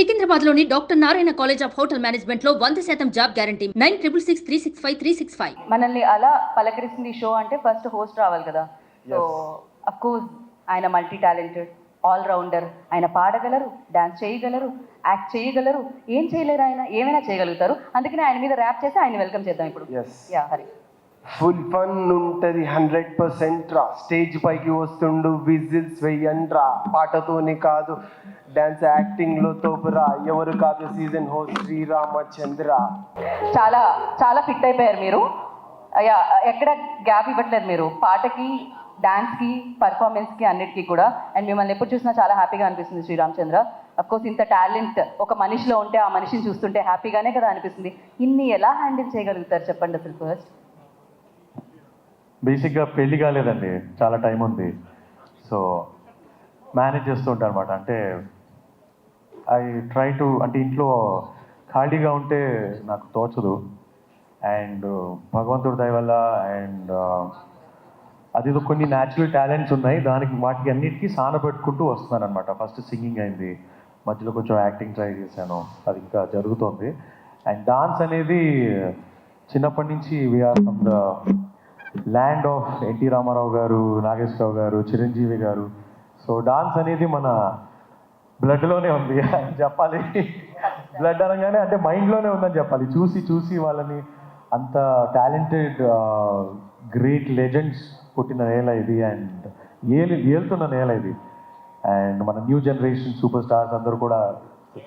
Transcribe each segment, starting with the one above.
సికింద్రాబాద్లోని doctor Narayana college of hotel మేనేజ్మెంట్లో 100% job guarantee 966365 మనల్ని అలా పలకరిస్తుంది షో అంటే ఫస్ట్ హోస్ట్ రావాలి కదా. సో అఫ్ కోర్స్ ఆయన మల్టీ టాలెంటెడ్, ఆల్ రౌండర్. ఆయన పాడగలరు, డాన్స్ చేయగలరు, యాక్ట్ చేయగలరు, ఏం చేయలేరు, ఆయన ఏమైనా చేయగలుగుతారు. అందుకని ఆయన మీద ర్యాప్ చేసి ఆయన వెల్కమ్ చేద్దాం ఇప్పుడు. యా హరి. ఫుల్ ఫన్ ఉంటుంది 100% రా. స్టేజ్ పైకి వస్తుండు విజిల్స్ వెయ్యండ్రా. పాటతోనే కాదు డాన్స్ యాక్టింగ్ లో తోపురా. ఎవరు కాదు సీజన్ హోస్ట్ శ్రీరామచంద్ర. చాలా చాలా ఫిట్ అయిపోయారు మీరు. యా, ఎక్కడ గ్యాప్ ఇవ్వట్లేదు మీరు పాటకి, డాన్స్కి, పర్ఫార్మెన్స్కి, అన్నిటికీ కూడా. అండ్ మిమ్మల్ని ఎప్పుడు చూసినా చాలా హ్యాపీగా అనిపిస్తుంది శ్రీరామచంద్ర. అఫ్కోర్స్ ఇంత టాలెంట్ ఒక మనిషిలో ఉంటే ఆ మనిషిని చూస్తుంటే హ్యాపీగానే కదా అనిపిస్తుంది. ఇన్ని ఎలా హ్యాండిల్ చేయగలుగుతారు చెప్పండి అసలు ఫస్ట్. బేసిక్గా పెళ్ళి కాలేదండి, చాలా టైం ఉంది. సో మేనేజ్ చేస్తూ ఉంటాను అనమాట. అంటే ఐ ట్రై టు, అంటే ఇంట్లో ఖాళీగా ఉంటే నాకు తోచదు. అండ్ భగవంతుడి దయ వల్ల అండ్ అదేదో కొన్ని న్యాచురల్ టాలెంట్స్ ఉన్నాయి, వాటికి అన్నిటికీ సానపెట్టుకుంటూ వస్తున్నాను అనమాట. ఫస్ట్ సింగింగ్ అయింది, మధ్యలో కొంచెం యాక్టింగ్ ట్రై చేశాను, అది ఇంకా జరుగుతోంది. అండ్ డాన్స్ అనేది చిన్నప్పటి నుంచి we are from the land of NT Ramarao garu, Nageswararao గారు, చిరంజీవి గారు. సో డాన్స్ అనేది మన బ్లడ్లోనే ఉంది అని చెప్పాలి. బ్లడ్ అనగానే అంటే మైండ్లోనే ఉందని చెప్పాలి. చూసి చూసి వాళ్ళని, అంత టాలెంటెడ్ గ్రేట్ లెజెండ్స్ పుట్టిన నేల ఇది. అండ్ ఏలుతున్న నేల ఇది. అండ్ మన న్యూ జనరేషన్ సూపర్ స్టార్స్ అందరూ కూడా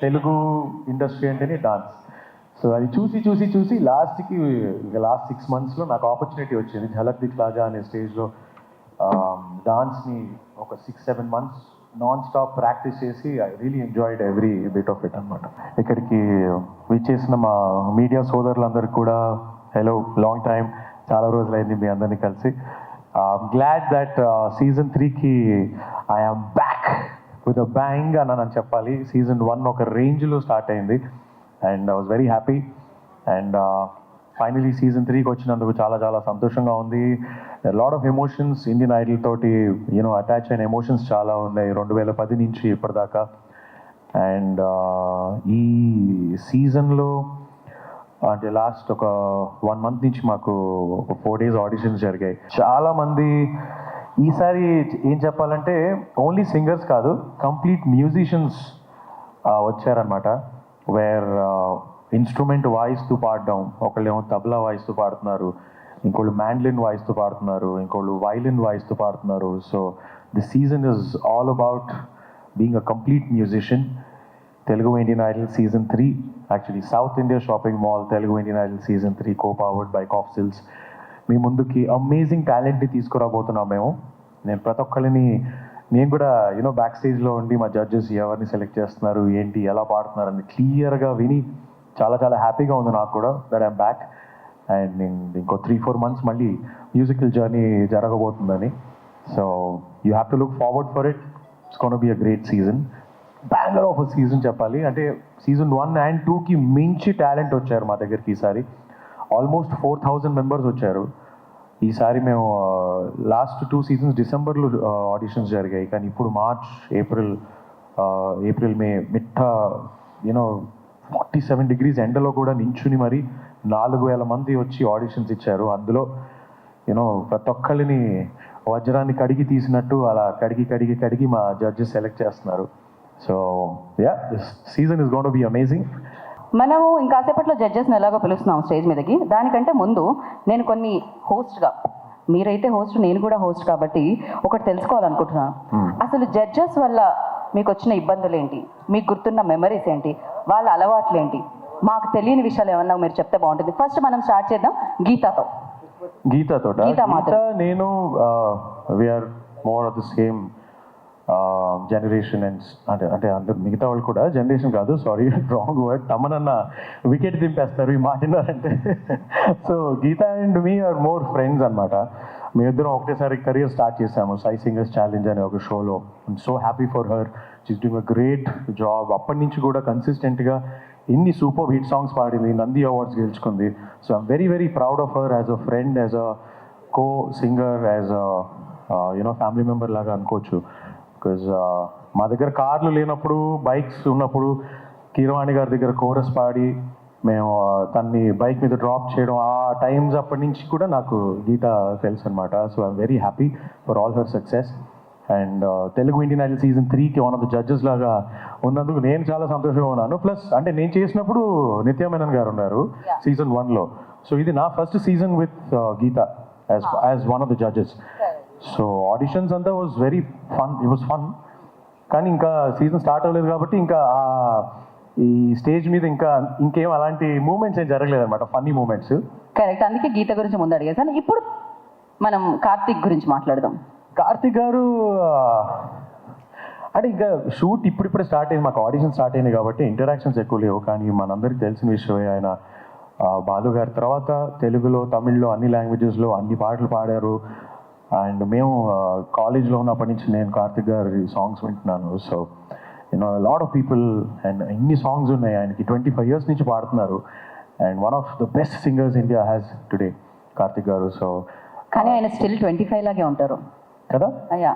తెలుగు ఇండస్ట్రీ అంటేనే డాన్స్. సో అది చూసి చూసి చూసి లాస్ట్ 6 monthsలో నాకు ఆపర్చునిటీ వచ్చింది. ఝలక్ దిఖ్లాజా అనే స్టేజ్లో డాన్స్ని ఒక 6-7 months నాన్ స్టాప్ ప్రాక్టీస్ చేసి I really enjoyed every bit of it అనమాట. ఇక్కడికి విచ్చేసిన మా మీడియా సోదరులందరికీ కూడా హలో, లాంగ్ టైం, చాలా రోజులైంది మీ అందరినీ కలిసి. గ్లాడ్ దట్ సీజన్ 3కి I'm back with a bang అని చెప్పాలి. సీజన్ 1 ఒక రేంజ్లో స్టార్ట్ అయింది and I was very happy. And finally season 3కి వచ్చినందుకు చాలా చాలా సంతోషంగా ఉంది. Lot of emotions, Indian Idol తోటి అటాచ్ అయిన ఎమోషన్స్ చాలా ఉన్నాయి 2010 నుంచి ఇప్పటిదాకా. అండ్ ఈ సీజన్లో అంటే లాస్ట్ ఒక 1 month నుంచి మాకు ఒక 4 days ఆడిషన్స్ జరిగాయి. చాలామంది ఈసారి ఏం చెప్పాలంటే ఓన్లీ సింగర్స్ కాదు, కంప్లీట్ మ్యూజిషియన్స్ వచ్చారనమాట. వేర్ ఇన్స్ట్రుమెంట్ వాయిస్తూ పాడడం, ఒకళ్ళేమో తబలా వాయిస్తూ పాడుతున్నారు, ఇంకోళ్ళు మ్యాండ్లిన్ వాయిస్తూ పాడుతున్నారు, ఇంకోళ్ళు వైలిన్ వాయిస్తూ పాడుతున్నారు. So the season is all about being a complete musician. Telugu Indian idol season 3, actually south India shopping mall Telugu Indian idol season 3 co-powered by కాఫ్ సిల్స్ మీ ముందుకి అమేజింగ్ టాలెంట్ని తీసుకురాబోతున్నాం మేము. నేను ప్రతి ఒక్కరిని, నేను కూడా బ్యాక్ స్టేజ్లో ఉండి మా జడ్జెస్ ఎవరిని సెలెక్ట్ చేస్తున్నారు, ఏంటి, ఎలా పాడుతున్నారు అని క్లియర్గా విని చాలా చాలా హ్యాపీగా ఉంది నాకు కూడా దట్ ఐమ్ బ్యాక్. అండ్ నేను ఇంకో 3-4 months మళ్ళీ మ్యూజికల్ జర్నీ జరగబోతుందని. So you have to look forward for it. It's gonna be a great season, banger of a season చెప్పాలి. అంటే సీజన్ 1 and 2కి మించి టాలెంట్ వచ్చారు మా దగ్గరికి ఈసారి. ఆల్మోస్ట్ 4,000 members వచ్చారు ఈసారి. మేము లాస్ట్ 2 seasons డిసెంబర్లో ఆడిషన్స్ జరిగాయి, కానీ ఇప్పుడు మార్చ్, ఏప్రిల్, మే మిట్ట 47 degrees ఎండలో కూడా నించుని మరి 4,000 మంది వచ్చి ఆడిషన్స్ ఇచ్చారు. అందులో ప్రతి ఒక్కళ్ళని వజ్రాన్ని కడిగి తీసినట్టు అలా కడిగి మా జడ్జెస్ సెలెక్ట్ చేస్తున్నారు. So yeah, this season is going to be amazing. మనము ఇంకాసేపట్లో జడ్జెస్ని ఎలాగో పిలుస్తున్నాం స్టేజ్ మీదకి. దానికంటే ముందు నేను కొన్ని హోస్ట్గా, మీరైతే హోస్ట్, నేను కూడా హోస్ట్ కాబట్టి ఒకటి తెలుసుకోవాలనుకుంటున్నాను. అసలు జడ్జెస్ వల్ల మీకు వచ్చిన ఇబ్బందులు ఏంటి, మీకు గుర్తున్న మెమరీస్ ఏంటి, వాళ్ళ అలవాట్లు ఏంటి, మాకు తెలియని విషయాలు ఏమన్నా మీరు చెప్తే బాగుంటుంది. ఫస్ట్ మనం స్టార్ట్ చేద్దాం గీతతో. గీత మాత్రం నేను we are more of the same generation. And అంటే అందరు మిగతా వాళ్ళు కూడా జనరేషన్ కాదు, సారీ రాంగ్ వర్డ్, తమనన్న వికెట్ దింపేస్తారు ఈ మాట్లాడారంటే. So Geetha and me are more friends అనమాట. మేమిద్దరం ఒకటేసారి కెరియర్ స్టార్ట్ చేసాము సై సింగర్స్ ఛాలెంజ్ అనే ఒక షోలో. I'm so happy for her, she's doing a great job. అప్పటి నుంచి కూడా కన్సిస్టెంట్గా ఇన్ని సూపర్ హిట్ సాంగ్స్ పాడింది, నంది అవార్డ్స్ గెలుచుకుంది. So I'm very very proud of her as a friend, as a co singer, as a family member లాగా అనుకోవచ్చు. Because మా దగ్గర కార్లు లేనప్పుడు, బైక్స్ ఉన్నప్పుడు కీరవాణి గారి దగ్గర కోరస్ పాడి మేము తన్ని బైక్ మీద డ్రాప్ చేయడం ఆ టైమ్స్ అప్పటి నుంచి కూడా నాకు గీత తెలుసు అనమాట. So I'm very happy for all her success. And Telugu Indian idol season 3కి వన్ ఆఫ్ ద జడ్జెస్ లాగా ఉన్నందుకు నేను చాలా సంతోషంగా ఉన్నాను. ప్లస్ అంటే నేను చేసినప్పుడు నిత్య మేనన్ గారు ఉన్నారు సీజన్ 1లో. సో ఇది నా first season with Geetha as one of the judges. So auditions అంతా was very fun, it was fun. కానీ ఇంకా సీజన్ స్టార్ట్ అవ్వలేదు కాబట్టి ఇంకా ఈ స్టేజ్ మీద ఇంకేం అలాంటి మూమెంట్స్ ఏం జరగలేదు అనమాట, ఫన్నీ మూమెంట్స్. కరెక్ట్, అందుకే గీత గురించి ముందు అడిగేసాను. ఇప్పుడు మనం కార్తీక్ గురించి మాట్లాడదాం. కార్తీక్ గారు అంటే ఇంకా షూట్ ఇప్పుడిప్పుడే స్టార్ట్ అయింది, మాకు ఆడిషన్ స్టార్ట్ అయింది కాబట్టి ఇంటరాక్షన్స్ ఎక్కువ లేవు. కానీ మనందరికీ తెలిసిన విషయమే, ఆయన బాలు గారి తర్వాత తెలుగులో, తమిళ్లో, అన్ని లాంగ్వేజెస్లో అన్ని పాటలు పాడారు. అండ్ మేము కాలేజ్లో ఉన్నప్పటి నుంచి నేను కార్తీక్ గారి సాంగ్స్ వింటున్నాను. So you know lot of people and ఇన్ని సాంగ్స్ ఉన్నాయి ఆయనకి, 25 years నుంచి పాడుతున్నారు. And one of the best singers India has today Karthik గారు. సో కానీ ఆయన స్టిల్ 25 లాగే ఉంటారు కదా. అయ్యా,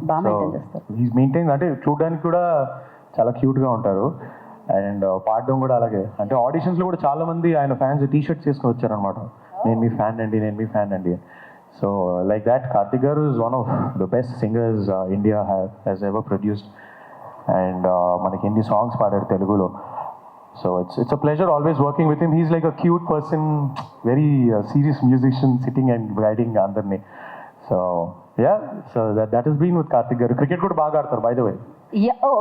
బాగా మెయింటైన్ చేస్తారు. మెయింటైన్ అంటే చూడడానికి కూడా చాలా క్యూట్గా ఉంటారు. అండ్ పాడడం కూడా అలాగే. అంటే ఆడిషన్స్లో కూడా చాలా మంది ఆయన ఫ్యాన్స్ టీ-షర్ట్స్ చేసుకొని వచ్చారనమాట, నేను మీ ఫ్యాన్ అండి, నేను మీ ఫ్యాన్ అండి. So like that Karthik garu is one of the best singers India has ever produced. And మనకి ఎన్ని సాంగ్స్ పాడారు తెలుగులో. So it's a pleasure always working with him. He's like a cute person, very serious musician, sitting and guiding అందరినీ. So yeah, so that is been with Karthik garu. Cricket కూడా బాగా ఆడతారు by the way,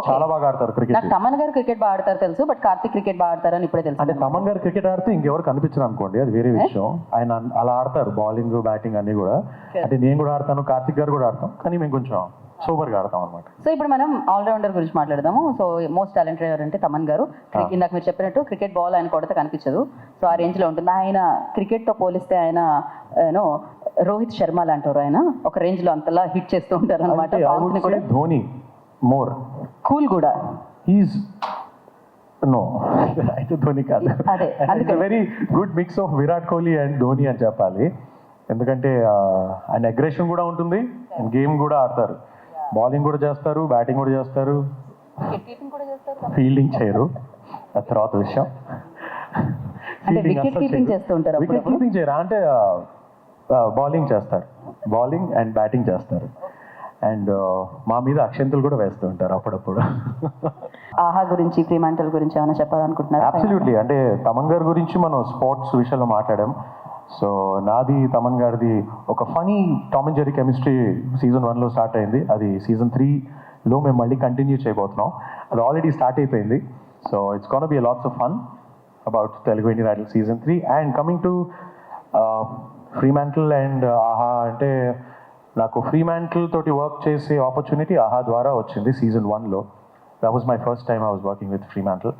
చాలా బాగా ఆడతారు cricket. నాకు తమన్ గారు cricket బాగా ఆడతారు తెలుసు, బట్ కార్తీక్ క్రికెట్ బాగా ఆడతారని ఇప్పుడే తెలుసు. అంటే తమన్ గారు క్రికెట్ ఆడితే ఇంకెవరు కనిపించరు అనుకోండి, అది వేరే విషయం. ఆయన అలా ఆడతారు, బౌలింగ్, బ్యాటింగ్ అన్ని కూడా. అంటే నేను కూడా ఆడతాను, కార్తీక్ గారు కూడా ఆడతాం, కానీ మేము కొంచెం సూపర్గా ఆడతాం అనమాట. సో ఇప్పుడు మనం ఆల్రౌండర్ గురించి మాట్లాడదాము. సో మోస్ట్ టాలెంటెడ్ ఎవరంటే తమన్ గారు. ఇందాక మీరు చెప్పినట్టు క్రికెట్ బాల్ ఆయన కొడితే కనిపించదు, సో ఆ రేంజ్లో ఉంటుంది. ఆయన క్రికెట్తో పోలిస్తే ఆయన యూనో రోహిత్ శర్మ లాంటారు. ఆయన ఒక రేంజ్లో అంతలా హిట్ చేస్తూ ఉంటారు అనమాట. ధోని మోర్ కూల్ కూడా. హీస్ నో అయితే ధోని కాదు, అదే very good mix of Virat Kohli and Dhoni అని చెప్పాలి. ఎందుకంటే ఆయన అగ్రెషన్ కూడా ఉంటుంది, గేమ్ కూడా ఆడతారు, బౌలింగ్ కూడా చేస్తారు, బ్యాటింగ్ కూడా చేస్తారు, ఫీల్డింగ్ చేయరు. ఆ తర్వాత విషయం, వికెట్ కీపింగ్ చేస్తూ ఉంటారు. వికెట్ కీపింగ్ చేయరా అంటే బౌలింగ్ చేస్తారు, బౌలింగ్ అండ్ బ్యాటింగ్ చేస్తారు. అండ్ మా మీద అక్షంతలు కూడా వేస్తూ ఉంటారు అప్పుడప్పుడు. ఆహా గురించి, ఫ్రీమాంటల్ గురించి ఏమైనా చెప్పాలనుకుంటున్నారు? అబ్సల్యూట్లీ. అంటే తమన్ గారి గురించి మనం స్పోర్ట్స్ విషయంలో మాట్లాడాం. సో నాది తమన్ గారిది ఒక funny Tom and Jerry chemistry season 1లో స్టార్ట్ అయింది. అది సీజన్ 3లో మేము మళ్ళీ కంటిన్యూ చేయబోతున్నాం. అది ఆల్రెడీ స్టార్ట్ అయిపోయింది. So it's gonna be lots of fun about Telugu Indian idol season 3. And coming to Fremantle and Aha, అంటే నాకు ఫ్రీమాంటల్ తోటి వర్క్ చేసే ఆపర్చునిటీ ఆహా ద్వారా వచ్చింది సీజన్ 1లో. That was my first time I was working with Fremantle.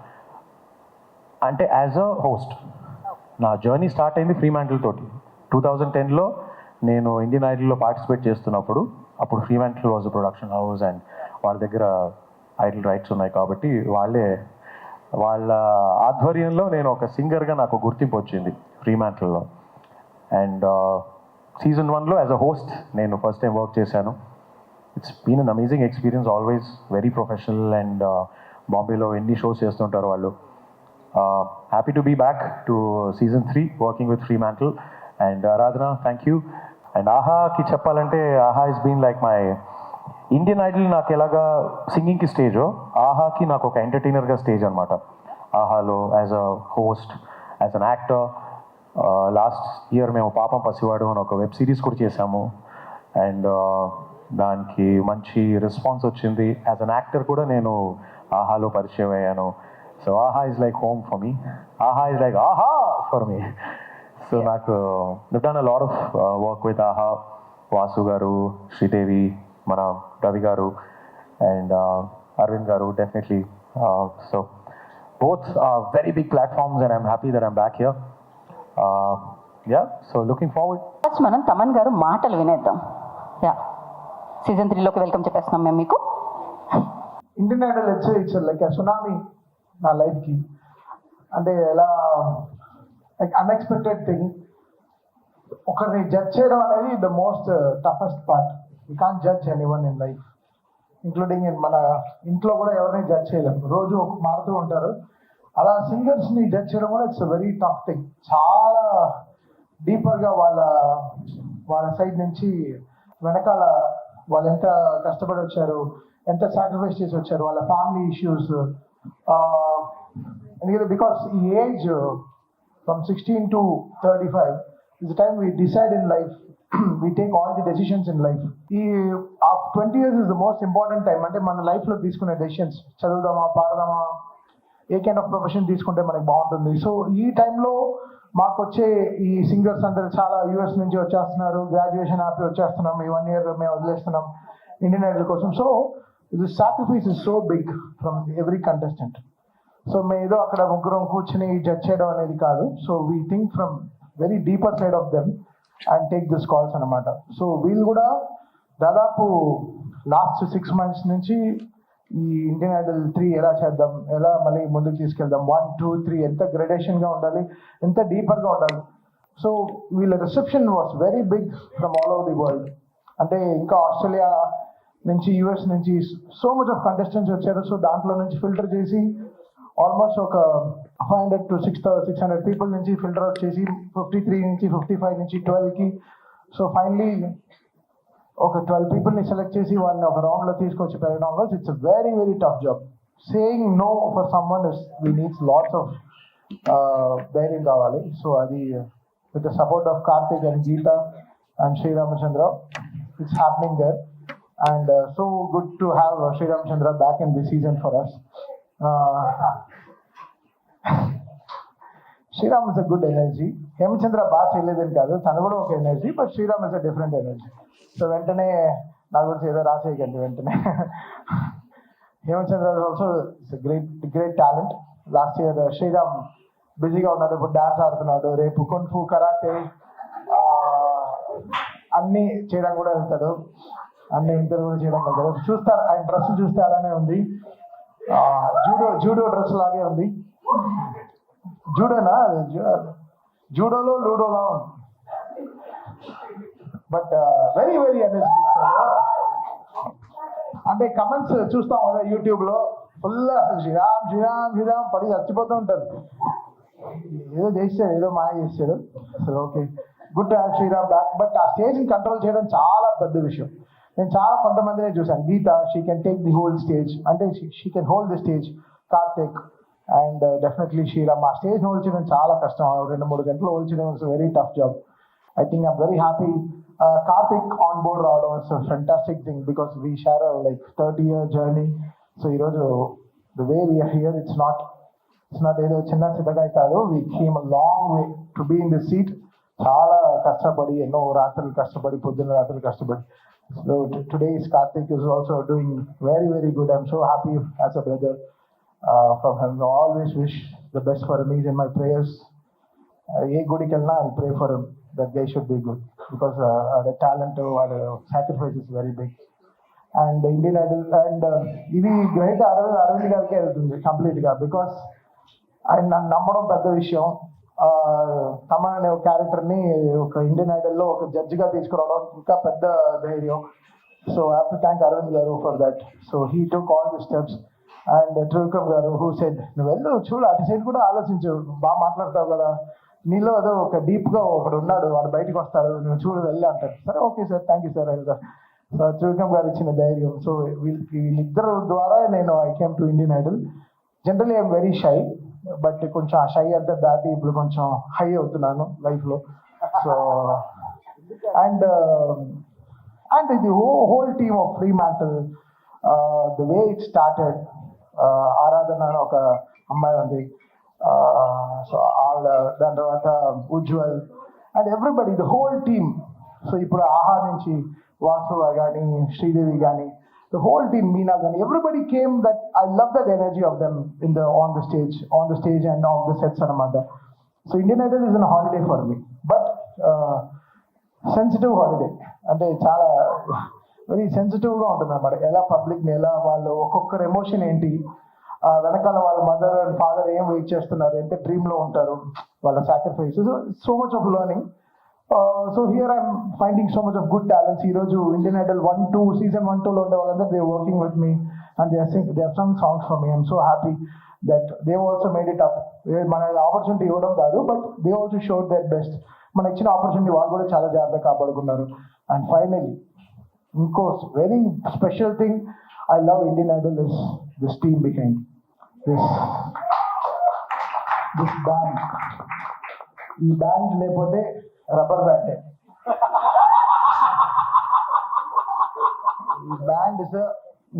అంటే as a host నా journey start అయింది ఫ్రీమాంటల్ తోటి. 2010లో నేను ఇండియన్ ఐడల్లో పార్టిసిపేట్ చేస్తున్నప్పుడు, అప్పుడు ఫ్రీమాంటల్ వాజ్ ప్రొడక్షన్ హౌస్ అండ్ వాళ్ళ దగ్గర ఐడల్ రైట్స్ ఉన్నాయి కాబట్టి వాళ్ళ ఆధ్వర్యంలో నేను ఒక సింగర్గా నాకు గుర్తింపు వచ్చింది ఫ్రీమాంటల్లో. అండ్ సీజన్ 1లో యాజ్ అ హోస్ట్ నేను ఫస్ట్ టైం వర్క్ చేశాను. It's been an amazing experience, always very professional. And బాంబేలో ఎన్ని షోస్ చేస్తుంటారు వాళ్ళు. Happy to be back to season 3 working with Fremantle. And Aradhana, thank you. And ఆహాకి చెప్పాలంటే Aha is been like my Indian idol. నాకు ఎలాగా సింగింగ్కి స్టేజో, ఆహాకి నాకు ఒక ఎంటర్టైనర్గా స్టేజ్ అనమాట. ఆహాలో as a host, as an actor. Last year మేము పాపం పసివాడు అని ఒక వెబ్ సిరీస్ కూడా చేశాము. అండ్ దానికి మంచి రెస్పాన్స్ వచ్చింది. యాజ్ అన్ యాక్టర్ కూడా నేను ఆహాలో పరిచయం అయ్యాను. సో ఆహా is like home for me, ఆహా ఇస్ లైక్ ఆహా ఫర్ మీ. సో నాకు done a lot of work with ఆహా, వాసు గారు, శ్రీదేవి, మన రవి గారు అండ్ అరవింద్ గారు, definitely. So both are very big platforms and I'm happy that I'm back here. Yeah, so looking forward. First మనం తమన్ గారు మాటలు వినేద్దాం. యా, సీజన్ 3లోకి వెల్కమ్ చెప్పేస్తున్నాం మేము మీకు. Indian Idol it's like tsunami నా లైఫ్కి. అంటే ఎలా లైక్ అన్ఎక్స్పెక్టెడ్ థింగ్. ఒకరిని జడ్జ్ చేయడం అనేది the most toughest part. You can't judge anyone in life. Including మన ఇంట్లో కూడా ఎవరిని జడ్జ్ చేయలేము, రోజు మారుతూ ఉంటారు. అలా సింగర్స్ని జడ్జ్ చేయడం కూడా ఇట్స్ వెరీ టఫ్ థింగ్. చాలా డీపర్గా వాళ్ళ సైడ్ నుంచి వెనకాల వాళ్ళు ఎంత కష్టపడి వచ్చారు, ఎంత సాక్రిఫైస్ చేసి వచ్చారు, వాళ్ళ ఫ్యామిలీ ఇష్యూస్. ఎందుకంటే బికాస్ ఈ age from 16 to 35 is the time we decide in life, we take all the decisions in life. ఈ 20 years is the most important time. అంటే మన లైఫ్లో తీసుకునే డెసిషన్స్, చదువుదామా, పాడదామా, ఏ కైండ్ ఆఫ్ ప్రొఫెషన్ తీసుకుంటే మనకి బాగుంటుంది. సో ఈ టైంలో మాకు వచ్చే ఈ సింగర్స్ అందరూ చాలా యూఎస్ నుంచి వచ్చేస్తున్నారు, గ్రాడ్యుయేషన్ ఆపి వచ్చేస్తున్నాం, ఈ 1 year మేము వదిలేస్తున్నాం ఇండియన్ ఐడల్ కోసం. సో ఇది sacrifice is so big from every contestant. So మేము ఏదో అక్కడ ముగ్గురం కూర్చుని జడ్జ్ చేయడం అనేది కాదు. So we think from very deeper side of them and take this calls అనమాట. సో వీళ్ళు కూడా దాదాపు లాస్ట్ 6 months నుంచి ఈ ఇండియన్ ఐడల్ 3 ఎలా చేద్దాం, ఎలా మళ్ళీ ముందుకు తీసుకెళ్దాం, 1, 2, 3 ఎంత గ్రెడేషన్గా ఉండాలి, ఎంత డీపర్గా ఉండాలి. సో వీళ్ళ reception was very big from all over the world. అంటే ఇంకా ఆస్ట్రేలియా నుంచి, యూఎస్ నుంచి సో మచ్ ఆఫ్ కంటెస్టెంట్స్ వచ్చారు. సో దాంట్లో నుంచి ఫిల్టర్ చేసి ఆల్మోస్ట్ ఒక 500 to 600 పీపుల్ నుంచి ఫిల్టర్ అవుట్ చేసి 53 నుంచి 55 నుంచి 12కి, సో ఫైనలీ ఒక 12 పీపుల్ని సెలెక్ట్ చేసి వాళ్ళని ఒక రౌండ్లో తీసుకొచ్చి పెట్టడంలో it's a very very tough job. Saying no for someone is we needs lots of ధైర్యం కావాలి. సో అది with the support of Karthik and Geetha and Sriramachandra it's happening there. And so good to have Sriramachandra back in this season for us. Sriram is a good energy. Hemachandra బాగా చేయలేదని కాదు, తను కూడా ఒక energy, but Sriram is a different energy. So వెంటనే నా గురించి ఏదో రాసేయకండి వెంటనే. Hemachandra also it's great talent. Last year Sriram బిజీగా ఉన్నాడు, ఇప్పుడు డాన్స్ ఆడుతున్నాడు, రేపు కున్ఫు, కరాటే అన్నీ చేయడం కూడా వెళ్తాడు, అన్ని ఇంటర్వ్యూ కూడా చేయడం వెళ్తాడు. చూస్తారు, ఆయన డ్రెస్ చూస్తే అలానే ఉంది, జూడో డ్రెస్ లాగే ఉంది. జూడోనా, జూడోలో లూడోలా ఉంది. But very very energetic. అంటే కమెంట్స్ చూస్తాం కదా యూట్యూబ్లో, ఫుల్ అసలు శ్రీరామ్ శ్రీరామ్ శ్రీరామ్ పడి చచ్చిపోతూ ఉంటారు. ఏదో చేశాడు, ఏదో మాయ చేశాడు. అసలు okay, good to have Sriram back. But ఆ స్టేజ్ని కంట్రోల్ చేయడం చాలా పెద్ద విషయం. నేను చాలా కొంతమందినే చూశాను. Geetha, she can take the whole stage, అంటే she can hold the stage. Karthik and definitely Sriram. ఆ స్టేజ్ని హోల్డ్ చేయడం చాలా కష్టం. 2-3 గంటలు హోల్డ్ చేయడం it's very tough job. I think I'm very happy. Karthik on board రావడం is a fantastic thing because we share a 30-year journey. So the way we are here, it's not ఏదో చిన్న చిన్నగా కాదు. We came a long way to be in this seat. చాలా కష్టపడి, ఎన్నో రాత్రులు కష్టపడి, పొద్దున్న రాత్రులు కష్టపడి. So today's Karthik is also doing very very good. I'm so happy as a brother from him. I always wish the best for him. He's in my prayers. ఏ గుడికి వెళ్ళినా I'll pray for him that guy should be good because the talent or sacrifice is very big. And Indian Idol and ఇది great Arvind గారికి వెళ్తుంది కంప్లీట్గా because ఆయన నన్ను నమ్మడం పెద్ద విషయం. తమన్ అనే ఒక క్యారెక్టర్ని ఒక ఇండియన్ ఐడల్లో ఒక జడ్జిగా తీసుకురావడం ఇంకా పెద్ద ధైర్యం. So I have to thank Aravind garu for that. So he took all the steps. And Trivikram garu who said నువ్వు వెళ్ళు, చూడు, అటు సైడ్ కూడా ఆలోచించు, బాగా మాట్లాడతావు కదా, నీలో ఏదో ఒక డీప్గా ఒకడు ఉన్నాడు, వాడు బయటకు వస్తాడు, నువ్వు చూడు వెళ్ళి అంటారు. సరే okay sir, thank you sir. So Trivikram గారు ఇచ్చిన ధైర్యం. సో వీళ్ళిద్దరు ద్వారా నేను I came to Indian Idol. Generally I'm very shy, but కొంచెం ఆ షై అంతా దాటి ఇప్పుడు కొంచెం హై అవుతున్నాను లైఫ్లో. సో అండ్ ఇది whole team of Fremantle, the way it started. Aradhana అని ఒక అమ్మాయి ఉంది, సో ఆవిడ, దాని తర్వాత Ujwal and everybody, the whole team. So ఇప్పుడు ఆహా నుంచి వాసు కానీ, శ్రీదేవి కానీ, ద హోల్ టీమ్, మీనా కానీ, everybody came. That I love that energy of them in the on the stage and on the sets అనమాట. So Indian idol is an holiday for me, but sensitive holiday. అంటే చాలా very సెన్సిటివ్గా ఉంటుంది అనమాట. ఎలా పబ్లిక్ని, ఎలా వాళ్ళు ఒక్కొక్కరు ఎమోషన్ ఏంటి, వెనకాల వాళ్ళ మదర్ అండ్ ఫాదర్ ఏం వెయిట్ చేస్తున్నారు, ఎంత డ్రీమ్లో ఉంటారు, వాళ్ళ sacrifice. So much of learning. So here I'm finding so much of good talents. Heroju Indian Idol 1, 2, season 1, 2 lo unde vallanదరూ they're working with me and they have sung songs for me. I'm so happy that they've also made it up. మన opportunity ఇవ్వడం కాదు, but they also showed their best. మన ఇచ్చిన opportunity వాళ్ళు కూడా చాలా జాగ్రత్తగా కాపాడుకున్నారు. And finally, ఇంకో very special thing I love Indian Idol is this team behind this band. ఈ బ్యాండ్ లేకపోతే రబ్బర్ బ్యాండే. ఈ బ్యాండ్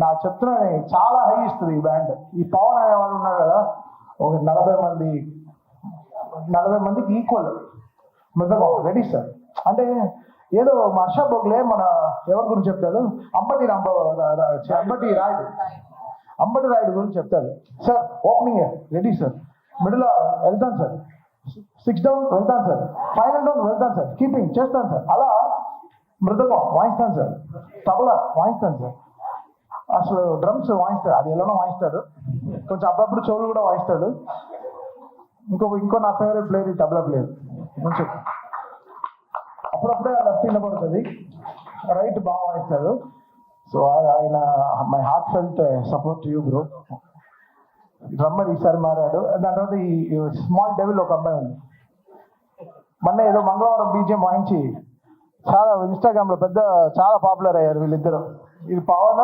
నాకు చెప్తున్నాను చాలా హై ఇస్తుంది ఈ బ్యాండ్. ఈ పవన్ అనేవాడు ఉన్నారు కదా, ఒక 40 మందికి ఈక్వల్ మృదకం రెడీ సార్. అంటే ఏదో హర్ష బొగ్లే మన ఎవరి గురించి చెప్తాడు, అంబటి రాయుడు గురించి చెప్తాడు. Sir opening ready sir, middle వెళ్తాను సార్, 6 down వెళ్తాను సార్, 5 down వెళ్తాను సార్, కీపింగ్ చేస్తాను సార్, అలా మృదకం వాయిస్తాను సార్, తబలా వాయిస్తాను సార్, అసలు డ్రమ్స్ వాయిస్తాడు, అది ఎలానో వాయిస్తాడు, కొంచెం అప్పుడప్పుడు చెవులు కూడా వాయిస్తాడు. ఇంకో నా ఫేవరెట్ ప్లేయర్ ఈ తబలా ప్లేయర్, కొంచెం అప్పుడప్పుడే లెఫ్ట్ వినబడుతుంది, రైట్ బాగా వాయిస్తాడు. సో ఆయన my heart felt support to you bro. Drummer ఈసారి మారాడు. దాని తర్వాత ఈ స్మాల్ డెవిల్ ఒక అబ్బాయి ఉంది, మొన్న ఏదో మంగళవారం బీజియం వాయించి చాలా ఇన్స్టాగ్రామ్ లో చాలా పాపులర్ అయ్యారు వీళ్ళిద్దరు. ఇది పవన్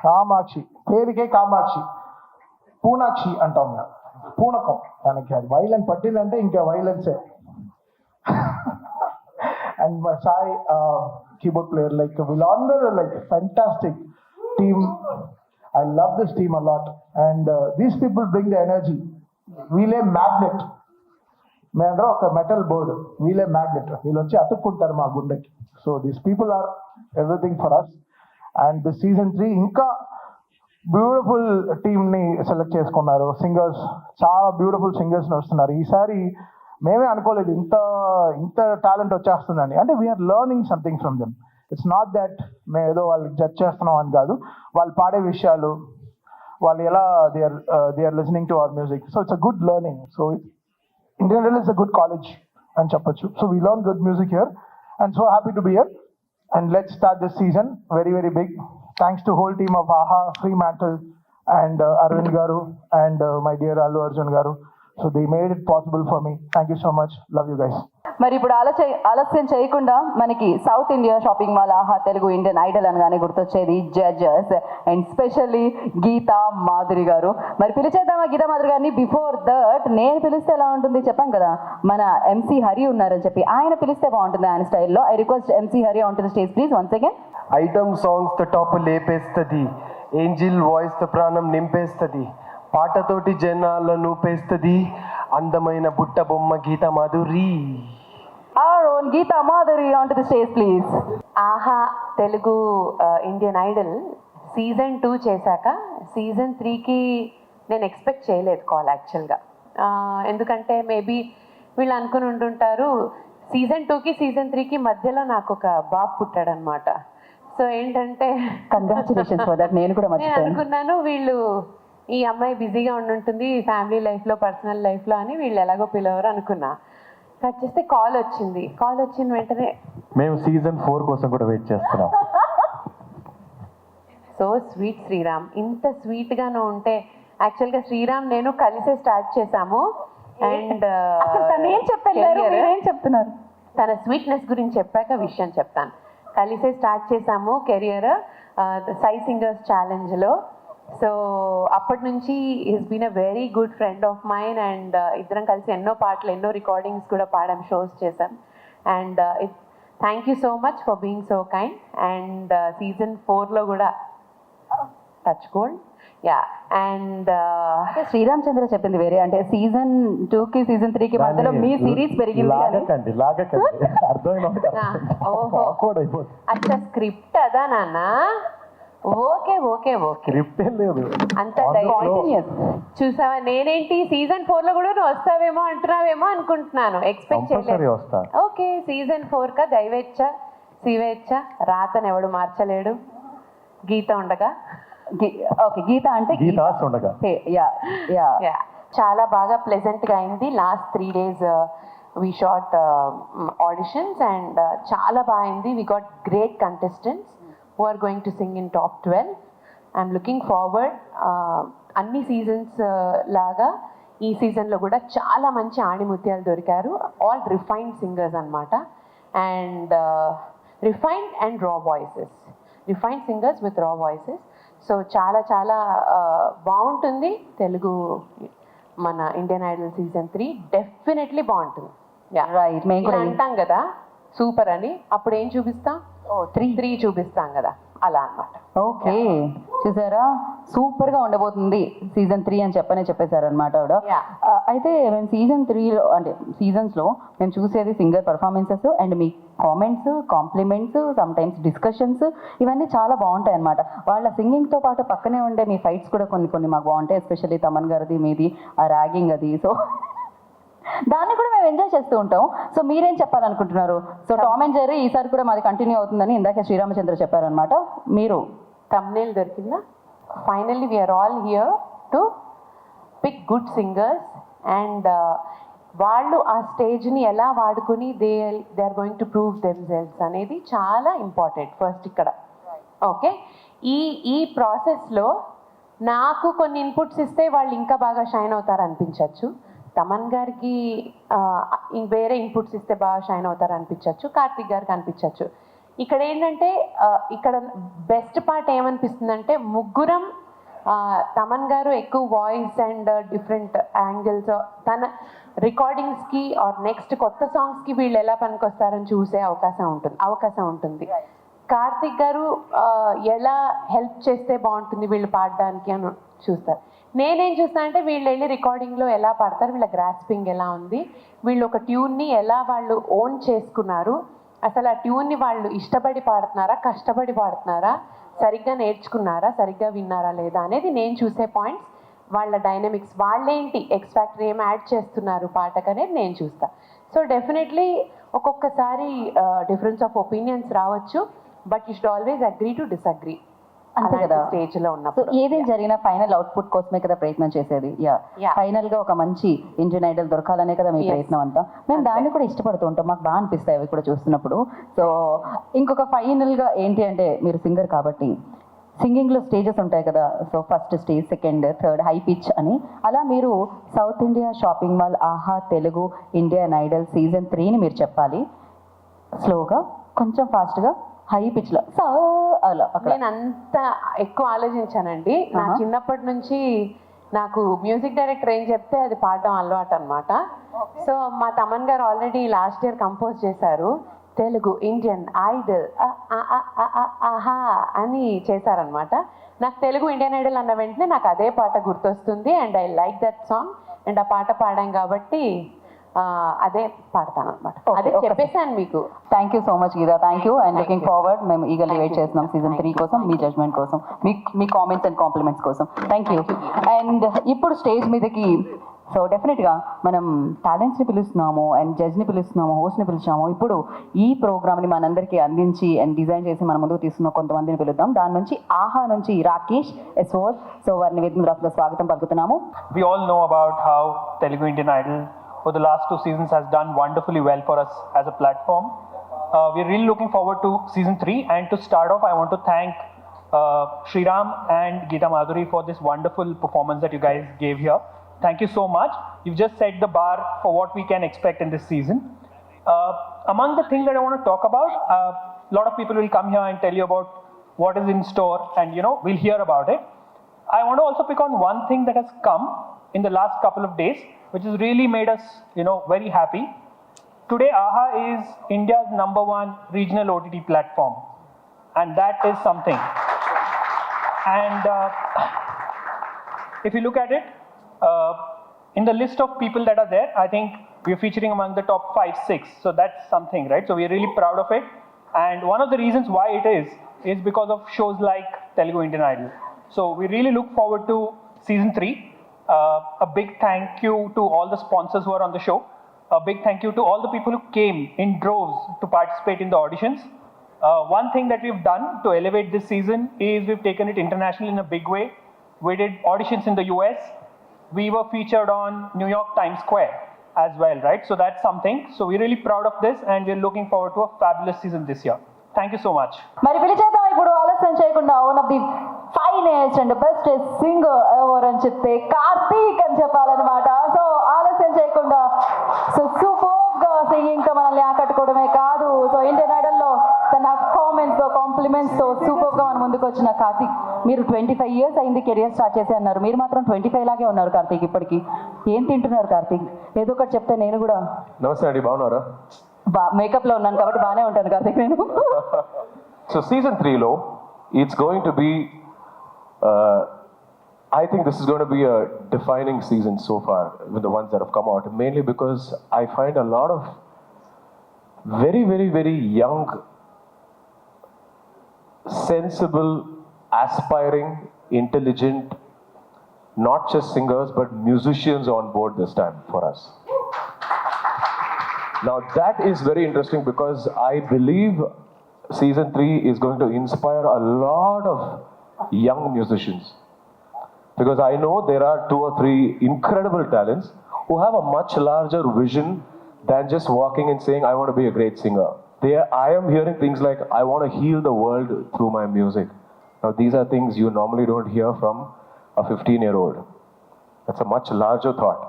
కామాక్షి, పేరుకే కామాక్షి, పూనాక్షి అంటాం మేము, పూనకం తనకి. అది వైలెన్స్ పట్టిందంటే ఇంకా వైలెన్సే. And my Sai keyboard player, like వీళ్ళందరూ like fantastic team. I love this team a lot, and these people bring the energy. వీళ్ళే మ్యాగ్నెట్, మేమందరం ఒక మెటల్ బోర్డ్, వీళ్ళే మ్యాగ్నెట్. వీళ్ళు వచ్చి అతుక్కుంటారు మా గుండెకి. So these people are everything for us. And this season 3 ఇంకా బ్యూటిఫుల్ టీమ్ని సెలెక్ట్ చేసుకున్నారు. సింగర్స్, చాలా బ్యూటిఫుల్ సింగర్స్ని వస్తున్నారు. ఈసారి మేమే అనుకోలేదు ఇంత టాలెంట్ వచ్చేస్తుందని. అంటే we are learning something from them. It's not that మేము ఏదో వాళ్ళకి జడ్జ్ చేస్తున్నాం అని కాదు, వాళ్ళు పాడే విషయాలు, వాళ్ళు ఎలా they are listening to our music. So it's a good learning. So Indian Idol is a good college అని చెప్పొచ్చు. So we learn good music here and so happy to be here. And let's start this season very very big. Thanks to whole team of Aha, Fremantle and Arvind garu and my dear Allu Arjun garu. So they made it possible for me. Thank you so much. Love you guys. మరి ఇప్పుడు ఆలస్యం చేయకుండా మనకి south India shopping mall ఆహా Telugu Indian Idol అనగానే గుర్తొచ్చేది judges and specially Geetha Madhuri garu. మరి పిలిచేద్దామా గీతా మాధురి గారిని? బిఫోర్ దట్ నేను పిలిస్తే ఎలా ఉంటుంది చెప్పాం కదా, మన MC హరి ఉన్నారని చెప్పి, ఆయన పిలిస్తే బాగుంటుంది ఆయన స్టైల్లో. I request MC Hari on to the stage please once again. Item songs తో టాప్ లేపేస్తుంది, ఏంజిల్ వాయిస్ తో ప్రాణం నింపేస్తుంది, పాటతోటి జనాలను ఊపేస్తుంది, అందమైన బుట్ట బొమ్మ Gita Madhuri. Our own Geeta Madhuri onto the stage, please. ఆహా తెలుగు ఇండియన్ ఐడల్ సీజన్ 2 చేశాక సీజన్ 3కి నేను ఎక్స్పెక్ట్ చేయలేదు కాల్ యాక్చువల్గా. ఎందుకంటే మేబీ వీళ్ళు అనుకుని ఉంటుంటారు సీజన్ 2కి సీజన్ 3కి మధ్యలో నాకు ఒక బాబు పుట్టాడనమాట. సో ఏంటంటే కంగ్రాచులేషన్స్ ఫర్ దట్. నేను కూడా నేను అనుకున్నాను వీళ్ళు ఈ అమ్మాయి బిజీగా ఉండుంటుంది ఫ్యామిలీ లైఫ్లో పర్సనల్ లైఫ్లో అని వీళ్ళు ఎలాగో పిలవరు అనుకున్నా. కట్ చేస్తే కాల్ వచ్చింది. కాల్ వచ్చిన వెంటనే మేము సీజన్ 4 కోసం కూడా వెయిట్ చేస్తున్నాం. సో స్వీట్ శ్రీరామ్, ఇంత స్వీట్గాను ఉంటే యాక్చువల్గా శ్రీరామ్ నేను కలిసే స్టార్ట్ చేశాము. అండ్ ఏం చెప్తున్నారు? తన స్వీట్నెస్ గురించి చెప్పాక విషయం చెప్తాను. కలిసే స్టార్ట్ చేశాము కెరియర్ సై సింగర్స్ ఛాలెంజ్లో. సో అప్పటి నుంచి is been a very good friend of mine and ఇద్దరం కలిసి ఎన్నో పాటలు ఎన్నో రికార్డింగ్స్ కూడా పాడాం, షోస్ చేసాం. And thank you so much for being so kind. And season 4లో కూడా touch gold. Yeah. And Sriramachandra చెప్పింది వేరే, అంటే సీజన్ 2కి సీజన్ 3కి మధ్యలో మీ సిరీస్ పెరిగింది. ఓహో అచ్చా స్క్రిప్ట్ అదా నాన్న? ఓకే ఓకే ఓకే, స్క్రిప్ట్ ఏం లేదు, అంత చూసావా? నేనేంటి సీజన్ 4లో కూడా నువ్వు వస్తావేమో అంటున్నావేమో అనుకుంటున్నాను, ఎక్స్పెక్ట్ చేయలేదు. ఓకే సీజన్ 4కా దైవేచ్ఛ శివేచ్ఛ, రాతను ఎవడు మార్చలేడు గీత ఉండగా. ఓకే గీత అంటే గీతాస్ ఉండగా. చాలా బాగా ప్లెజెంట్గా అయింది. Last 3 days we shot auditions and చాలా బాగుంది. We got great contestants who are going to sing in top 12. I'm looking forward. అన్ని సీజన్స్ లాగా ఈ సీజన్లో కూడా చాలా మంచి ఆణిముత్యాలు దొరికారు. ఆల్ రిఫైన్డ్ సింగర్స్ అన్నమాట. అండ్ రిఫైన్డ్ అండ్ రా వాయిసెస్, రిఫైన్డ్ సింగర్స్ విత్ రా వాయిసెస్. సో చాలా చాలా బాగుంటుంది తెలుగు. మన ఇండియన్ ఐడల్ సీజన్ 3 డెఫినెట్లీ బాగుంటుంది. రైట్, మేము కూడా అంటాం కదా సూపర్ అని, అప్పుడు ఏం చూపిస్తాం? 3 చూపిస్తాం కదా, అలా అన్నమాట. ఓకే, చూసారా, సూపర్ గా ఉండబోతుంది సీజన్ 3 అని చెప్పేశారు అనమాట ఆవిడ. అయితే మేము సీజన్ 3లో అంటే సీజన్స్ లో మేము చూసేది singer performances and me comments, compliments, some times discussions, ఇవన్నీ చాలా బాగుంటాయి అనమాట. వాళ్ళ సింగింగ్ తో పాటు పక్కనే ఉండే మీ ఫైట్స్ కూడా కొన్ని మాకు బాగుంటాయి. ఎస్పెషల్లీ తమన్ గారిది, మీది ఆ ర్యాగింగ్ అది. సో దాన్ని కూడా మేము ఎంజాయ్ చేస్తూ ఉంటాం. సో మీరేం చెప్పాలనుకుంటున్నారు? సో టామ్ అండ్ జెర్రీ ఈసారి కూడా మాది కంటిన్యూ అవుతుందని ఇందాక శ్రీరామచంద్ర చెప్పారనమాట. మీరు thumbnail దొరికిందా? Finally we are all here to pick good singers and వాళ్ళు ఆ స్టేజ్ని ఎలా వాడుకుని they are going to prove themselves అనేది చాలా ఇంపార్టెంట్ ఫస్ట్ ఇక్కడ. ఓకే, ఈ ప్రాసెస్లో నాకు కొన్ని ఇన్పుట్స్ ఇస్తే వాళ్ళు ఇంకా బాగా షైన్ అవుతారు అనిపించవచ్చు. తమన్ గారికి వేరే ఇన్పుట్స్ ఇస్తే బాగా షైన్ అవుతారు అనిపించవచ్చు. కార్తిక్ గారికి అనిపించవచ్చు. ఇక్కడ ఏంటంటే ఇక్కడ బెస్ట్ పార్ట్ ఏమనిపిస్తుందంటే ముగ్గురం, తమన్ గారు ఎక్కువ వాయిస్ అండ్ డిఫరెంట్ యాంగిల్స్ తన రికార్డింగ్స్కి ఆర్ నెక్స్ట్ కొత్త సాంగ్స్కి వీళ్ళు ఎలా పనికొస్తారని చూసే అవకాశం ఉంటుంది. కార్తిక్ గారు ఎలా హెల్ప్ చేస్తే బాగుంటుంది వీళ్ళు పాడడానికి అని చూస్తారు. నేనేం చూస్తానంటే వీళ్ళు వెళ్ళి రికార్డింగ్లో ఎలా పాడతారు, వీళ్ళ గ్రాస్పింగ్ ఎలా ఉంది, వీళ్ళు ఒక ట్యూన్ని ఎలా వాళ్ళు ఓన్ చేసుకున్నారు, అసలు ఆ ట్యూన్ని వాళ్ళు ఇష్టపడి పాడుతున్నారా, కష్టపడి పాడుతున్నారా, సరిగ్గా నేర్చుకున్నారా, సరిగ్గా విన్నారా లేదా అనేది నేను చూసే పాయింట్స్. వాళ్ళ డైనమిక్స్, వాళ్ళేంటి ఎక్స్ ఫ్యాక్టర్ ఏం యాడ్ చేస్తున్నారు పాటకు అనేది నేను చూస్తా. సో డెఫినెట్లీ ఒక్కొక్కసారి డిఫరెన్స్ ఆఫ్ ఒపీనియన్స్ రావచ్చు, but you should always agree to disagree. అంతే కదా, స్టేజ్లో సో ఉన్నప్పుడు ఏదేం జరిగినా ఫైనల్ అవుట్పుట్ కోసమే కదా ప్రయత్నం చేసేది. ఫైనల్ గా ఒక మంచి ఇండియన్ ఐడల్ దొరకాలనే కదా మీ ప్రయత్నం అంతా. మేము దాన్ని కూడా ఇష్టపడుతూ ఉంటాం, మాకు బాగా అనిపిస్తాయి అవి కూడా చూస్తున్నప్పుడు. సో ఇంకొక ఫైనల్ గా ఏంటి అంటే, మీరు సింగర్ కాబట్టి సింగింగ్ లో స్టేజెస్ ఉంటాయి కదా. So first stage, second, third, high pitch అని. అలా మీరు సౌత్ ఇండియా షాపింగ్ మాల్, ఆహా తెలుగు, ఇండియన్ ఐడల్ సీజన్ 3ని మీరు చెప్పాలి. స్లోగా, కొంచెం ఫాస్ట్గా, హై పిచ్లో అలా. నేను అంత ఎక్కువ ఆలోచించానండి. నా చిన్నప్పటి నుంచి నాకు మ్యూజిక్ డైరెక్టర్ ఏం చెప్తే అది పాడడం అలవాటు అనమాట. సో మా తమన్ గారు ఆల్రెడీ లాస్ట్ ఇయర్ కంపోజ్ చేశారు, తెలుగు ఇండియన్ ఐడల్ ఆహా అని చేశారనమాట. నాకు తెలుగు ఇండియన్ ఐడల్ అన్న వెంటనే నాకు అదే పాట గుర్తొస్తుంది and I like that song and ఆ పాట పాడాం కాబట్టి అదే పాడతాను అనమాట. అదే చెప్పేసాను మీకు. Thank you so much Geetha, thank you and looking forward. మేము ఈగర్లీ వెయిట్ చేస్తున్నాం సీజన్ 3 కోసం, మీ జడ్జ్మెంట్ కోసం, మీ కామెంట్స్ అండ్ కాంప్లిమెంట్స్ కోసం. Thank you. అండ్ ఇప్పుడు స్టేజ్ మీదకి సో డెఫినెట్గా మనం టాలెంట్స్ని పిలుస్తున్నాము అండ్ జడ్జ్ని పిలుస్తున్నాము, హోస్ట్ని పిలిచాము. ఇప్పుడు ఈ ప్రోగ్రామ్ని మనందరికీ అందించి అండ్ డిజైన్ చేసి మన ముందుకు తీసుకున్న కొంతమందిని పిలుద్దాం. దాని నుంచి ఆహా నుంచి రాకేష్ ఎస్వర్డ్, సో వారిని వేదిక మీద స్వాగతం పలుకుతున్నాము. We all know about how Telugu Indian Idol for the last 2 seasons has done wonderfully well for us as a platform. We're really looking forward to season 3, and to start off I want to thank Sriram and Geeta Madhuri for this wonderful performance that you guys gave here. Thank you so much. You've just set the bar for what we can expect in this season. Among the things that I want to talk about, a lot of people will come here and tell you about what is in store, and we'll hear about it. I want to also pick on one thing that has come in the last couple of days, which has really made us, very happy. Today, AHA is India's #1 regional OTT platform, and that is something. And if you look at it, in the list of people that are there, I think we're featuring among the top 5-6. So that's something, right? So we're really proud of it. And one of the reasons why it is because of shows like Telugu Indian Idol. So we really look forward to season 3. A big thank you to all the sponsors who are on the show. A big thank you to all the people who came in droves to participate in the auditions. One thing that we've done to elevate this season is we've taken it international in a big way. We did auditions in the US. We were featured on New York Times Square. as well, right? So that's something. So we're really proud of this, and we're looking forward to a fabulous season this year. Thank you so much. మరి పిలిచేద్దాం ఇప్పుడు ఆలస్యం చేయకుండా one of the finest and bestest singer ever అని చెప్తే కార్తీక్ అని చెప్పాలన్నమాట. So ఆలస్యం చేయకుండా so super గా సింగింగ్ తో మనల్ని ఆకట్టుకోవడమే కాదు, సో ఇండియన్ ఐడల్ లో తన కామెంట్స్ తో కాంప్లిమెంట్స్ తో సూపర్ గా మన ముందుకు వచ్చిన కార్తీక్. మీరు 25 years అయింది కెరియర్ స్టార్ట్ చేసి అన్నారు, మీరు మాత్రం 25 లాగే ఉన్నారు కార్తీక్ ఇప్పటికి. ఏం తింటున్నారు కార్తీక్? ఏదో ఒకటి చెప్తే నేను కూడా. నమస్తే అండి, బాగున్నారా? మేకప్ లో ఉన్నాను కాబట్టి బాగానే ఉంటాను కార్తీక్ నేను. సో సీజన్ 3లో it's going to be I think this is going to be a defining season so far with the ones that have come out, mainly because I find a lot of very, very, very young, sensible, aspiring, intelligent, not just singers but musicians on board this time for us. Now that is very interesting because I believe season 3 is going to inspire a lot of young musicians. Because I know there are 2 or 3 incredible talents who have a much larger vision than just walking and saying, I want to be a great singer. I am hearing things like, I want to heal the world through my music. Now these are things you normally don't hear from a 15-year-old. That's a much larger thought.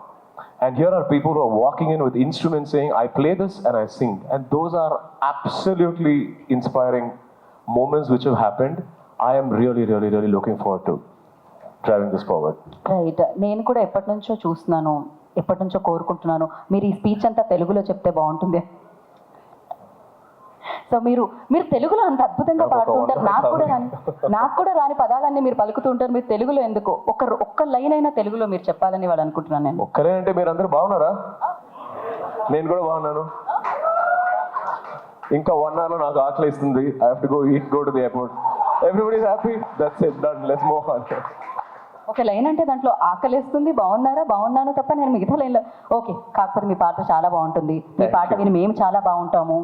And here are people who are walking in with instruments saying, I play this and I sing. And those are absolutely inspiring moments which have happened. I am really, really, really looking forward to driving this forward. Right, నేను కూడా ఎప్పటి నుంచో చూస్తున్నాను, ఎప్పటి నుంచో కోరుకుంటున్నాను మీరు ఈ స్పీచ్ అంతా తెలుగులో చెప్తే బాగుంటుంది. సో మీరు తెలుగులో అంత అద్భుతంగా పాడుతుంటారు, నాకు కూడా రాని పదాలన్నీ మీరు పలుకుతూ ఉంటారు. మీరు తెలుగులో ఎందుకు ఒక్క లైన్ అయినా తెలుగులో మీరు చెప్పాలని వాళ్ళు అనుకుంటున్నాను నేను. ఒక్కరే అంటే మీరు అందరూ బాగున్నారా? నేను కూడా బాగున్నాను. ఇంకా 1 hour నాకు ఆకలి ఇస్తుంది. I have to go to the airport. Everybody is happy? That's it, done. Let's move on. ఒక లైన్ అంటే దాంట్లో ఆకలిస్తుంది, బాగున్నాను తప్ప నేను మిగతా లైన్లో ఓకే. కాకపోతే మీ పాట చాలా బాగుంటుంది, మీ పాట విని మేము చాలా బాగుంటాము.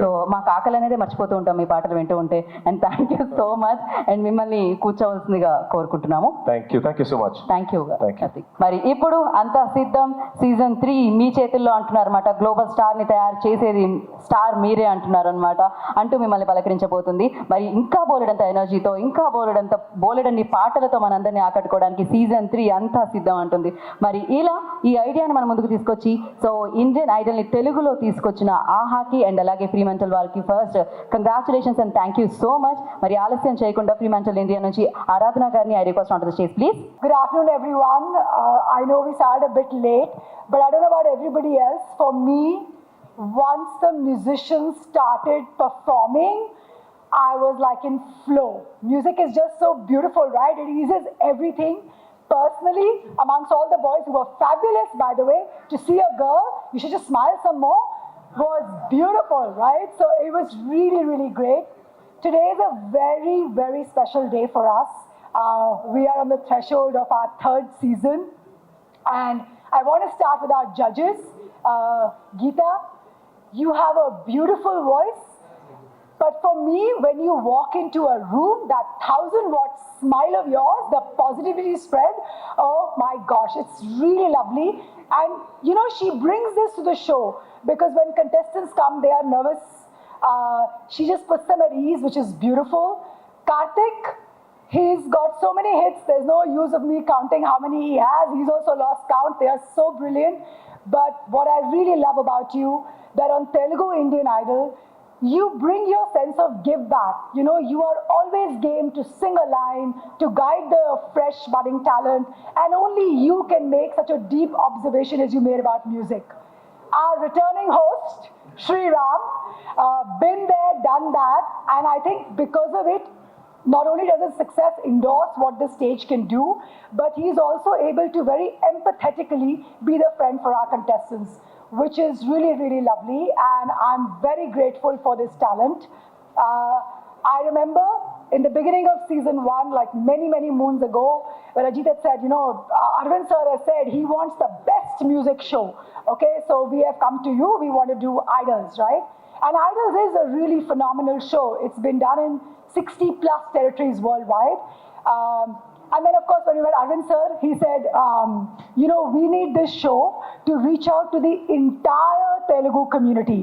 సో మాకు ఆకలి అనేది మర్చిపోతూ ఉంటాం మీ పాటలు వింటూ ఉంటే. And thank you so much. And మిమ్మల్ని కూర్చోవలసిందిగా కోరుకుంటున్నాము. Thank you so much. Thank you. మరి ఇప్పుడు అంతా సిద్ధం, సీజన్ 3 మీ చేతుల్లో అంటున్నారు అనమాట. గ్లోబల్ స్టార్ ని తయారు చేసేది స్టార్ మీరే అంటున్నారు అనమాట. అంటూ మిమ్మల్ని పలకరించబోతుంది. మరి ఇంకా బోలెడంత ఎనర్జీతో, ఇంకా బోలెడన్ని పాటలతో మనందరినీ ఆకట్టుకోవడానికి సీజన్ 3 అంతా సిద్ధం అంటుంది. మరి ఇలా ఈ ఐడియాని మన ముందుకు తీసుకొచ్చి సో ఇండియన్ ఐడల్ ని తెలుగులో తీసుకొచ్చిన ఆహాకి అండ్ అలాగే ఫ్రీమెంటల్ వాళ్ళకి first congratulations and thank you so much. మరి ఆలస్యం చేయకుండా ఫ్రీమెంటల్ ఇండియా నుంచి ఆరాధన గారిని I request on to the stage please. Good afternoon everyone. I know we started a bit late, but I don't know about everybody else. For me, once the musicians started performing, I was like in flow. Music is just so beautiful, right? It eases everything. Personally, amongst all the boys who were fabulous, by the way, to see a girl, you should just smile some more, was beautiful, right? So it was really, really great. Today is a very, very special day for us. We are on the threshold of our 3rd season. And I want to start with our judges. Geeta, you have a beautiful voice. But for me, when you walk into a room, that 1000-watt smile of yours, the positivity spread, oh my gosh, it's really lovely. And you know, she brings this to the show because when contestants come, they are nervous. She just puts them at ease, which is beautiful. Karthik, he's got so many hits, there's no use of me counting how many he has. He's also lost count. They are so brilliant. But what I really love about you, that on Telugu Indian Idol, you bring your sense of give back. You know, you are always game to sing a line, to guide the fresh budding talent, and only you can make such a deep observation as you made about music. Our returning host, Sri Ram, been there, done that, and I think because of it, not only does his success endorse what the stage can do, but he's also able to very empathetically be the friend for our contestants, which is really, really lovely, and I'm very grateful for this talent. I remember in the beginning of season 1, like many, many moons ago, when Ajit had said, you know, Arvind sir has said he wants the best music show. Okay, so we have come to you, we want to do Idols, right? And Idols is a really phenomenal show. It's been done in 60+ territories worldwide. And then, of course, when we met Arvind sir, he said, we need this show to reach out to the entire Telugu community.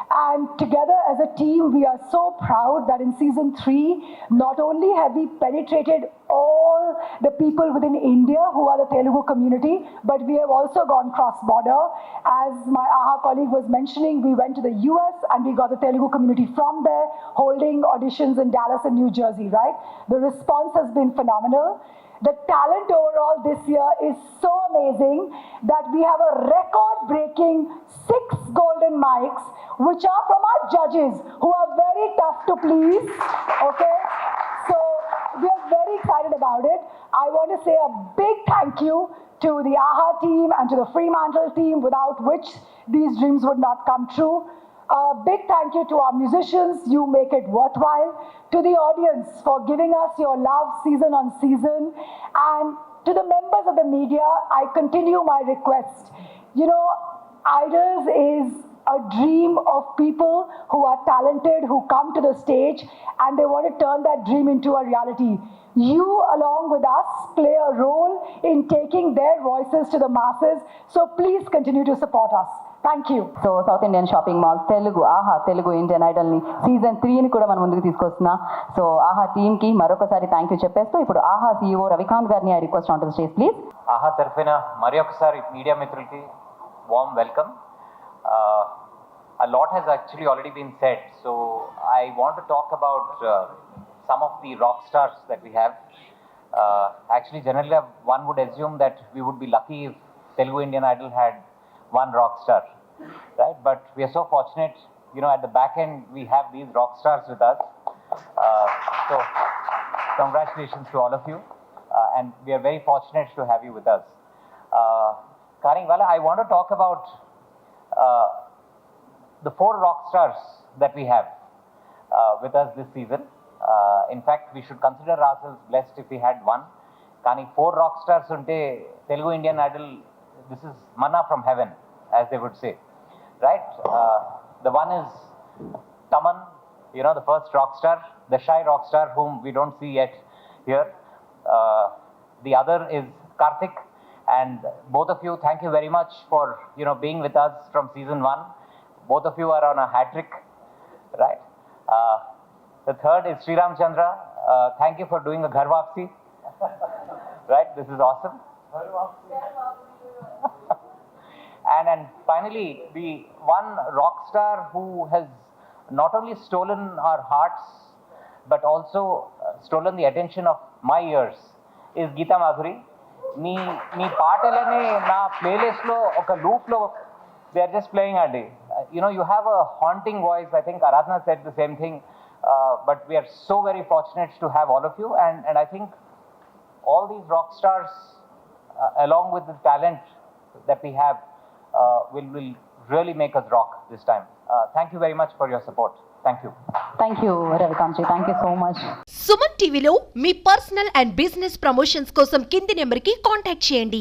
And together as a team, we are so proud that in season 3, not only have we penetrated all the people within India who are the Telugu community, but we have also gone cross-border. As my AHA colleague was mentioning, we went to the US and we got the Telugu community from there, holding auditions in Dallas and New Jersey, right? The response has been phenomenal. The talent overall this year is so amazing that we have a record-breaking 6 golden mics, which are from our judges, who are very tough to please, okay? So we are very excited about it. I want to say a big thank you to the AHA team and to the Fremantle team, without which these dreams would not come true. A big thank you to our musicians, you make it worthwhile. To the audience for giving us your love season on season. And to the members of the media, I continue my request. Idols is a dream of people who are talented, who come to the stage and they want to turn that dream into a reality. You, along with us, play a role in taking their voices to the masses. So please continue to support us. Thank you. So south Indian shopping mall Telugu Indian ఐడల్ని season 3ని కూడా మనం ముందుకు తీసుకొస్తున్నాం. So ఆహా టీమ్కి మరొకసారి thank you చెప్పేస్తూ ఇప్పుడు ఆహా CEO రవికాంత్ గారిని I request on to the stage please. Aha తరఫున మరి ఒకసారి మీడియా మిత్రులకి warm welcome. A lot has actually already been said, so I want to talk about some of the rock stars that we have. Actually, generally one would assume that we would be lucky if Telugu Indian Idol had one rock star, right? But we are so fortunate, at the back end we have these rock stars with us. So congratulations to all of you, and we are very fortunate to have you with us. Karingwala, I want to talk about the 4 rock stars that we have with us this season. In fact, we should consider ourselves blessed if we had one. Kani 4 rock stars unte Telugu Indian Idol, this is manna from heaven, as they would say, right? The one is Taman, the first rock star, the shy rock star whom we don't see yet here. The other is Karthik, and both of you, thank you very much for being with us from season 1. Both of you are on a hat trick, right? The third is Sriram Chandra. Thank you for doing a Ghar Wapsi, right? This is awesome. And finally, the one rock star who has not only stolen our hearts but also stolen the attention of my ears is Geeta Madhuri. Nee paatalane na playlist lo oka loop lo they are just playing andi. You have a haunting voice. I think Aradhana said the same thing. But we are so very fortunate to have all of you, and I think all these rock stars, along with the talent that we have, will really make us rock this time. Thank you very much for your support. Thank you. Thank you Ravikanth ji, thank you so much. Suman టీవీలో మీ personal and business promotions కోసం కింది నెంబర్కి contact చేయండి.